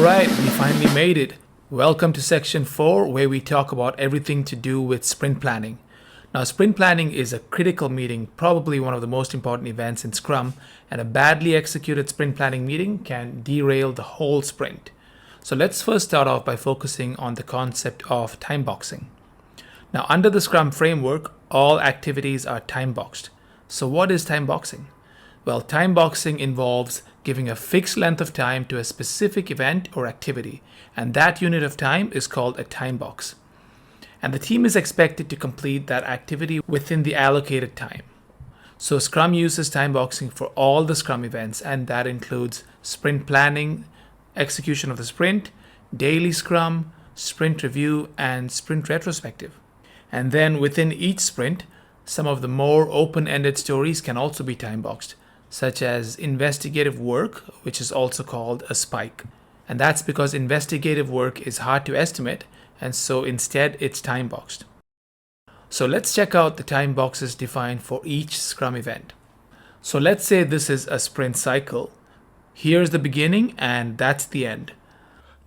Alright, we finally made it. Welcome to section 4, where we talk about everything to do with sprint planning. Now, sprint planning is a critical meeting, probably one of the most important events in Scrum, and a badly executed sprint planning meeting can derail the whole sprint. So let's first start off by focusing on the concept of time boxing. Now, under the Scrum framework, all activities are time boxed. So what is time boxing? Well, time boxing involves giving a fixed length of time to a specific event or activity, and that unit of time is called a time box. And the team is expected to complete that activity within the allocated time. So Scrum uses time boxing for all the Scrum events, and that includes sprint planning, execution of the sprint, daily Scrum, sprint review, and sprint retrospective. And then within each sprint, some of the more open-ended stories can also be time boxed, such as investigative work, which is also called a spike. And that's because investigative work is hard to estimate, and so instead it's time boxed. So let's check out the time boxes defined for each Scrum event. So let's say this is a sprint cycle. Here's the beginning and that's the end.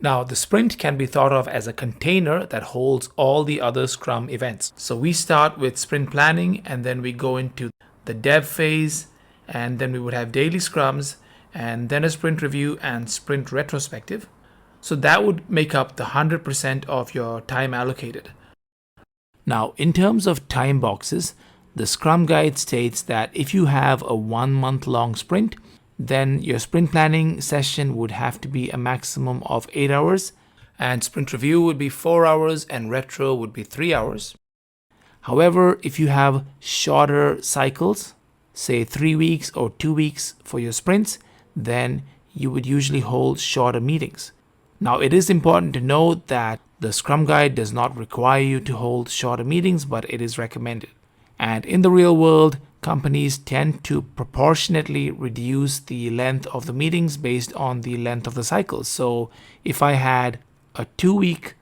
Now, the sprint can be thought of as a container that holds all the other Scrum events. So we start with sprint planning, and then we go into the dev phase, and then we would have daily Scrums, and then a sprint review and sprint retrospective. So that would make up the 100% of your time allocated. Now, in terms of time boxes, the Scrum Guide states that if you have a 1 month long sprint, then your sprint planning session would have to be a maximum of 8 hours, and sprint review would be 4 hours, and retro would be 3 hours. However, if you have shorter cycles, say 3 weeks or 2 weeks for your sprints, then you would usually hold shorter meetings. Now, it is important to note that the Scrum Guide does not require you to hold shorter meetings, but it is recommended. And in the real world, companies tend to proportionately reduce the length of the meetings based on the length of the cycle. So if I had a 2-week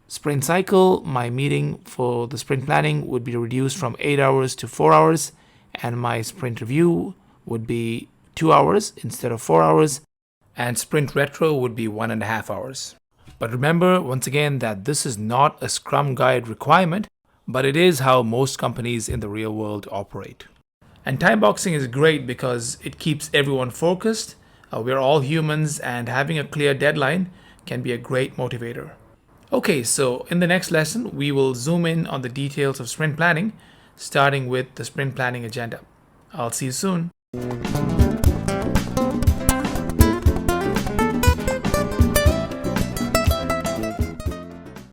sprint cycle, my meeting for the sprint planning would be reduced from 8 hours to 4 hours, and my sprint review would be 2 hours instead of 4 hours, and sprint retro would be 1.5 hours. But remember, once again, that this is not a Scrum Guide requirement, but it is how most companies in the real world operate. And time boxing is great because it keeps everyone focused. We're all humans, and having a clear deadline can be a great motivator. Okay, so in the next lesson, we will zoom in on the details of sprint planning, starting with the sprint planning agenda. I'll see you soon.